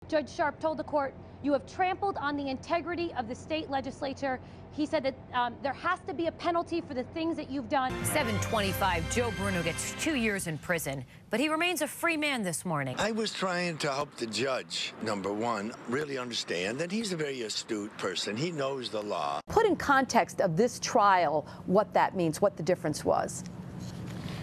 Judge Sharp told the court, "You have trampled on the integrity of the state legislature." He said that there has to be a penalty for the things that you've done. 725, Joe Bruno gets 2 years in prison, but he remains a free man this morning. I was trying to help the judge, number one, really understand that he's a very astute person. He knows the law. Put in context of this trial what that means, what the difference was.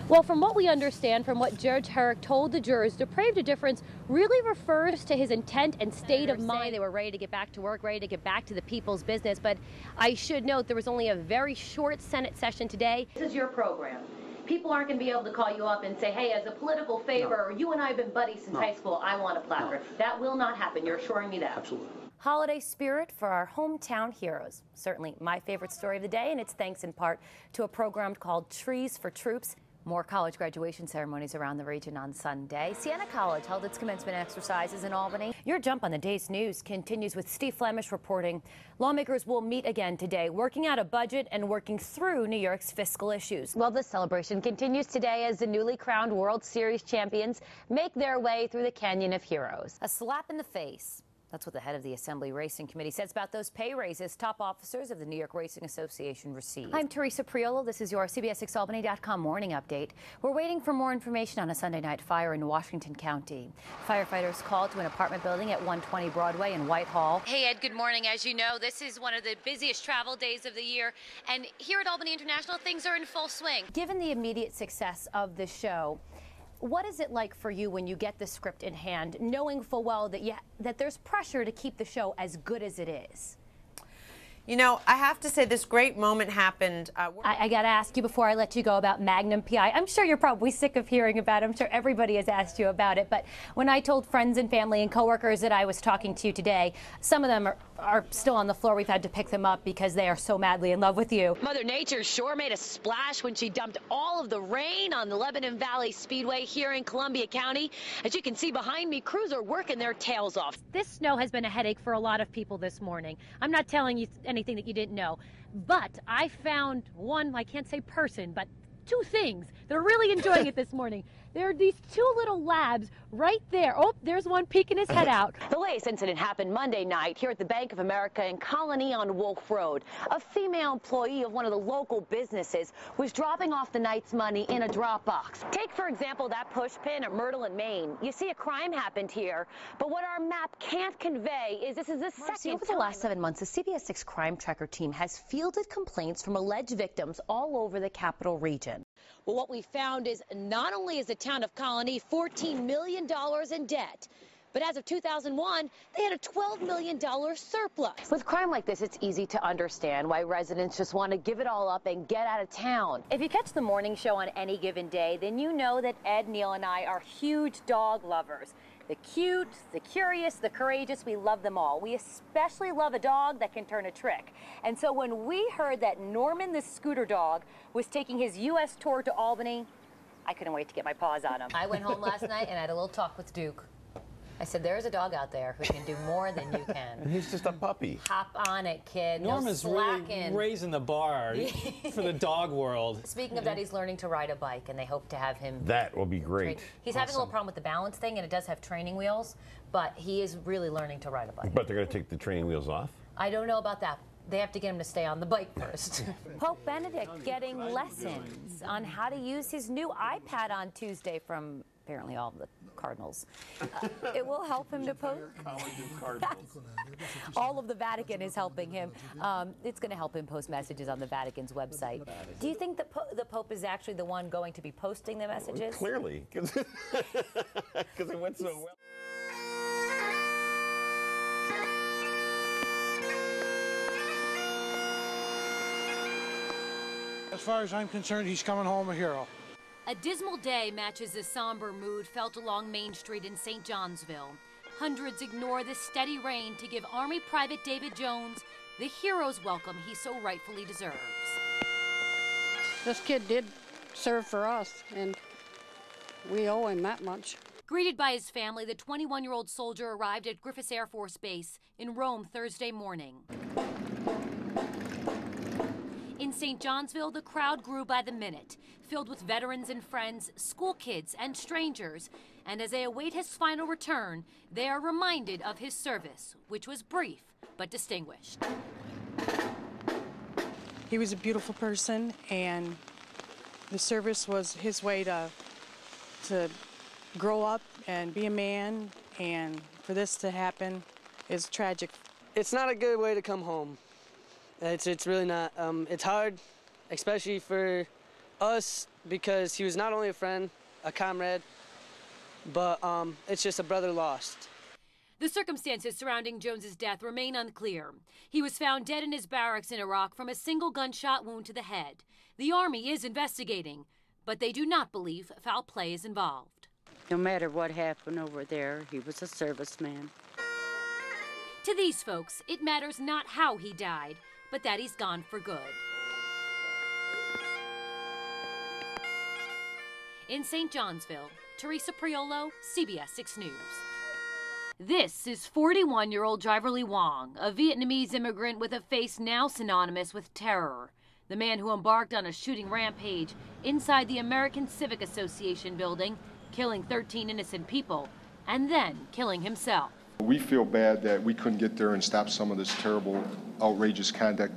Well, from what we understand, from what Judge Herrick told the jurors, depraved indifference really refers to his intent and state of mind. They were ready to get back to work, ready to get back to the people's business. But I should note there was only a very short Senate session today. This is your program. People aren't going to be able to call you up and say, hey, as a political favor, you and I have been buddies since high school, I want a placard. That will not happen. You're assuring me that. Absolutely. Holiday spirit for our hometown heroes. Certainly my favorite story of the day, and it's thanks in part to a program called Trees for Troops. More college graduation ceremonies around the region on Sunday. Siena College held its commencement exercises in Albany. Your jump on the day's news continues with Steve Flemish reporting. Lawmakers will meet again today, working out a budget and working through New York's fiscal issues. Well, the celebration continues today as the newly crowned World Series champions make their way through the Canyon of Heroes. A slap in the face. That's what the head of the Assembly Racing Committee says about those pay raises top officers of the New York Racing Association received. I'm Teresa Priolo. This is your CBS6Albany.com morning update. We're waiting for more information on a Sunday night fire in Washington County. Firefighters called to an apartment building at 120 Broadway in Whitehall. Hey, Ed, good morning. As you know, this is one of the busiest travel days of the year. And here at Albany International, things are in full swing. Given the immediate success of the show, what is it like for you when you get the script in hand, knowing full well that there's pressure to keep the show as good as it is? You know, I have to say this great moment happened. I got to ask you before I let you go about Magnum PI. I'm sure you're probably sick of hearing about it. I'm sure everybody has asked you about it. But when I told friends and family and coworkers that I was talking to today, some of them are still on the floor. We've had to pick them up because they are so madly in love with you. Mother Nature sure made a splash when she dumped all of the rain on the Lebanon Valley Speedway here in Columbia County. As you can see behind me, crews are working their tails off. This snow has been a headache for a lot of people this morning. I'm not telling you anything that you didn't know, but I found one, I can't say person, but two things. They're really enjoying it this morning. There are these two little labs right there. Oh, there's one peeking his head out. The latest incident happened Monday night here at the Bank of America in Colony on Wolf Road. A female employee of one of the local businesses was dropping off the night's money in a drop box. Take, for example, that push pin at Myrtle and Maine. You see a crime happened here, but what our map can't convey is this is the second Over the last 7 months, the CBS 6 Crime Tracker team has fielded complaints from alleged victims all over the capital region. Well, what we found is not only is the town of Colony $14 million in debt, but as of 2001, they had a $12 million surplus. With crime like this, it's easy to understand why residents just want to give it all up and get out of town. If you catch the morning show on any given day, then you know that Ed, Neil, and I are huge dog lovers. The cute, the curious, the courageous, we love them all. We especially love a dog that can turn a trick. And so when we heard that Norman the scooter dog was taking his U.S. tour to Albany, I couldn't wait to get my paws on him. I went home last night and I had a little talk with Duke. I said, there's a dog out there who can do more than you can. And he's just a puppy. Hop on it, kid. Norman's really raising the bar for the dog world. Speaking of that, he's learning to ride a bike, and they hope to have him. That will be great. He's having a little problem with the balance thing, and it does have training wheels, but he is really learning to ride a bike. But they're going to take the training wheels off? I don't know about that. They have to get him to stay on the bike first. Pope Benedict getting lessons on how to use his new iPad on Tuesday from apparently all of the Cardinals. It will help him to post. All of the Vatican is helping him. It's going to help him post messages on the Vatican's website. Do you think that the Pope is actually the one going to be posting the messages? Clearly, because it went so well. As far as I'm concerned, he's coming home a hero. A dismal day matches the somber mood felt along Main Street in St. Johnsville. Hundreds ignore the steady rain to give Army Private David Jones the hero's welcome he so rightfully deserves. This kid did serve for us, and we owe him that much. Greeted by his family, the 21-year-old soldier arrived at Griffiths Air Force Base in Rome Thursday morning. In St. Johnsville, the crowd grew by the minute, filled with veterans and friends, school kids and strangers. And as they await his final return, they are reminded of his service, which was brief but distinguished. He was a beautiful person, and the service was his way to grow up and be a man, and for this to happen is tragic. It's not a good way to come home. It's really not. It's hard, especially for us, because he was not only a friend, a comrade, but it's just a brother lost. The circumstances surrounding Jones's death remain unclear. He was found dead in his barracks in Iraq from a single gunshot wound to the head. The Army is investigating, but they do not believe foul play is involved. No matter what happened over there, he was a serviceman. To these folks, it matters not how he died, but that he's gone for good. In St. Johnsville, Teresa Priolo, CBS 6 News. This is 41-year-old Jiverly Wong, a Vietnamese immigrant with a face now synonymous with terror. The man who embarked on a shooting rampage inside the American Civic Association building, killing 13 innocent people, and then killing himself. We feel bad that we couldn't get there and stop some of this terrible, outrageous conduct.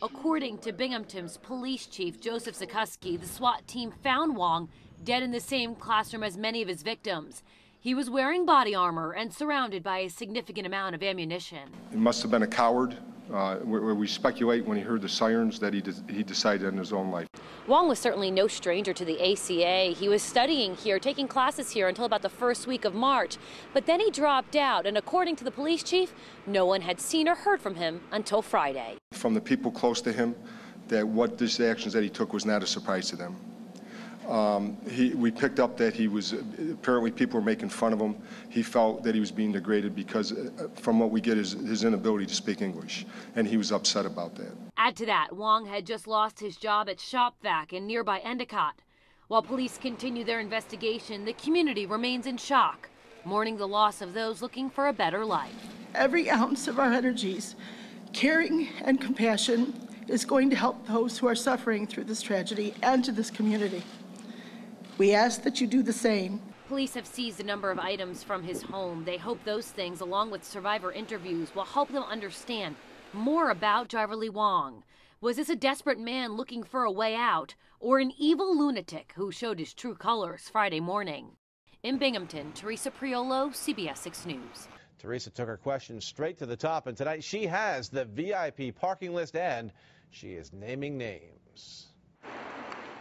According to Binghamton's police chief, Joseph Zukuski, the SWAT team found Wong dead in the same classroom as many of his victims. He was wearing body armor and surrounded by a significant amount of ammunition. It must have been a coward. We speculate when he heard the sirens that he decided to end his own life. Wong was certainly no stranger to the ACA. He was studying here, taking classes here until about the first week of March. But then he dropped out, and according to the police chief, no one had seen or heard from him until Friday. From the people close to him, that what these actions that he took was not a surprise to them. We picked up that he was, apparently people were making fun of him. He felt that he was being degraded because, from what we get, is his inability to speak English, and he was upset about that. Add to that, Wong had just lost his job at Shopvac in nearby Endicott. While police continue their investigation, the community remains in shock, mourning the loss of those looking for a better life. Every ounce of our energies, caring and compassion is going to help those who are suffering through this tragedy and to this community. We ask that you do the same. Police have seized a number of items from his home. They hope those things, along with survivor interviews, will help them understand more about Jiverly Wong. Was this a desperate man looking for a way out, or an evil lunatic who showed his true colors Friday morning? In Binghamton, Teresa Priolo, CBS 6 News. Teresa took her questions straight to the top, and tonight she has the VIP parking list, and she is naming names.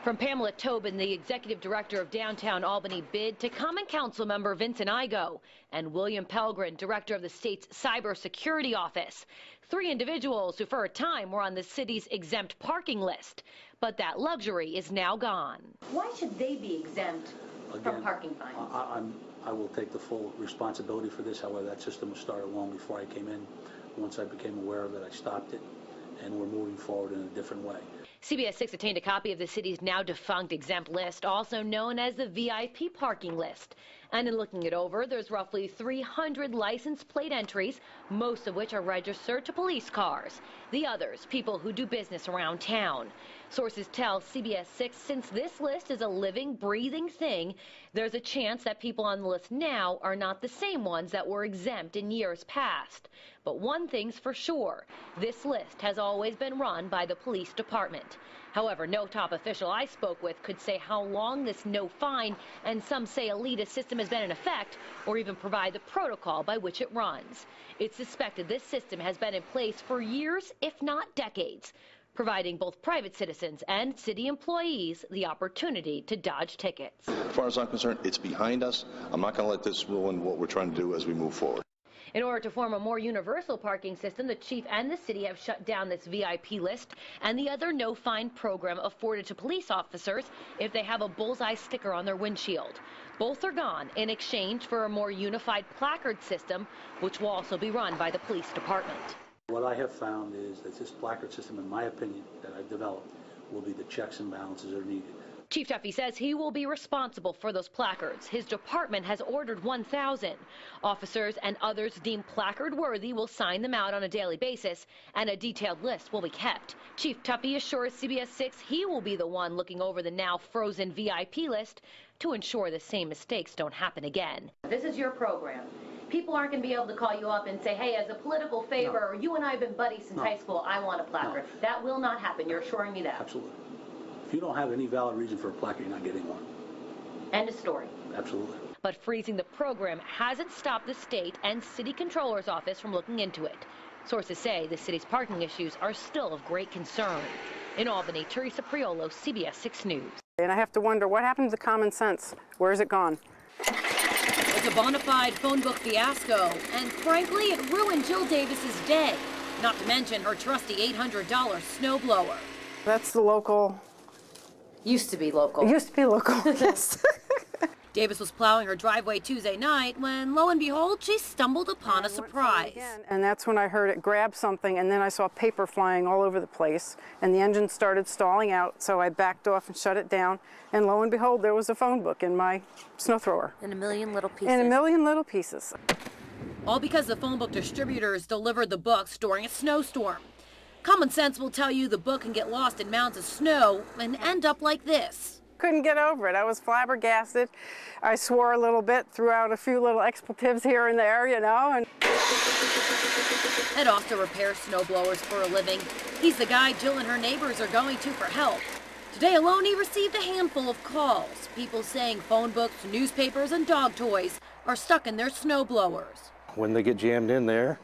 From Pamela Tobin, the executive director of Downtown Albany BID, to Common Council member Vincent Igo and William Pelgrin, director of the state's cybersecurity office. 3 individuals who for a time were on the city's exempt parking list. But that luxury is now gone. Why should they be exempt from parking fines? I will take the full responsibility for this. However, that system was started long before I came in. Once I became aware of it, I stopped it, and we're moving forward in a different way. CBS 6 obtained a copy of the city's now defunct exempt list, also known as the VIP parking list. And in looking it over, there's roughly 300 license plate entries, most of which are registered to police cars. The others, people who do business around town. Sources tell CBS 6, since this list is a living, breathing thing, there's a chance that people on the list now are not the same ones that were exempt in years past. But one thing's for sure, this list has always been run by the police department. However, no top official I spoke with could say how long this no fine and some say elitist system has been in effect, or even provide the protocol by which it runs. It's suspected this system has been in place for years, if not decades, providing both private citizens and city employees the opportunity to dodge tickets. As far as I'm concerned, it's behind us. I'm not going to let this ruin what we're trying to do as we move forward. In order to form a more universal parking system, the chief and the city have shut down this VIP list and the other no-fine program afforded to police officers if they have a bullseye sticker on their windshield. Both are gone in exchange for a more unified placard system, which will also be run by the police department. What I have found is that this placard system, in my opinion, that I've developed, will be the checks and balances that are needed. Chief Tuffy says he will be responsible for those placards. His department has ordered 1,000. Officers and others deemed placard worthy will sign them out on a daily basis, and a detailed list will be kept. Chief Tuffy assures CBS 6 he will be the one looking over the now frozen VIP list to ensure the same mistakes don't happen again. This is your program. People aren't going to be able to call you up and say, hey, as a political favor, you and I have been buddies since high school, I want a placard. That will not happen. You're assuring me that. Absolutely. If you don't have any valid reason for a placard, you're not getting one. End of story. Absolutely. But freezing the program hasn't stopped the state and city controller's office from looking into it. Sources say the city's parking issues are still of great concern. In Albany, TERESA, CBS 6 News. And I have to wonder, what happened to the common sense? Where's it gone? It's a bona fide phone book fiasco, and frankly, it ruined Jill Davis's day. Not to mention her trusty $800 snowblower. That's the local. Used to be local. Used to be local, yes. Davis was plowing her driveway Tuesday night when, lo and behold, she stumbled upon a surprise. And that's when I heard it grab something, and then I saw paper flying all over the place, and the engine started stalling out, so I backed off and shut it down, and lo and behold, there was a phone book in my snow thrower. In a million little pieces. In a million little pieces. All because the phone book distributors delivered the books during a snowstorm. Common sense will tell you the book can get lost in mounds of snow and end up like this. Couldn't get over it. I was flabbergasted. I swore a little bit, threw out a few little expletives here and there, you know. And Ed also repairs snowblowers for a living. He's the guy Jill and her neighbors are going to for help. Today alone, he received a handful of calls. People saying phone books, newspapers, and dog toys are stuck in their snowblowers. When they get jammed in there,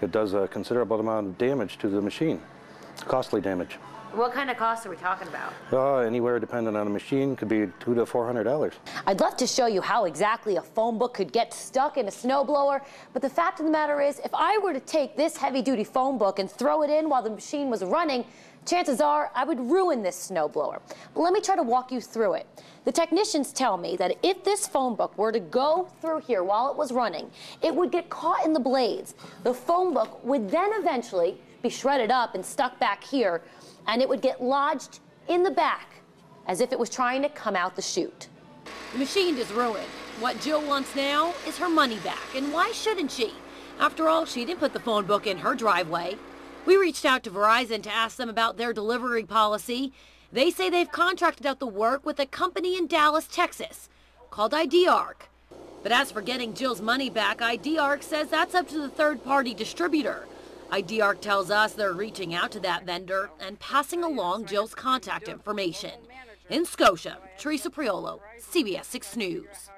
it does a considerable amount of damage to the machine, costly damage. What kind of costs are we talking about? Anywhere depending on the machine, could be $200 to $400. I'd love to show you how exactly a phone book could get stuck in a snowblower, but the fact of the matter is, if I were to take this heavy-duty phone book and throw it in while the machine was running, chances are I would ruin this snowblower. But let me try to walk you through it. The technicians tell me that if this phone book were to go through here while it was running, it would get caught in the blades. The phone book would then eventually be shredded up and stuck back here, and it would get lodged in the back as if it was trying to come out the chute. The machine is ruined. What Jill wants now is her money back, and why shouldn't she? After all, she didn't put the phone book in her driveway. We reached out to Verizon to ask them about their delivery policy. They say they've contracted out the work with a company in Dallas, Texas, called IDARC. But as for getting Jill's money back, IDARC says that's up to the third-party distributor. IDARC tells us they're reaching out to that vendor and passing along Jill's contact information. In Scotia, TERESA, CBS 6 News.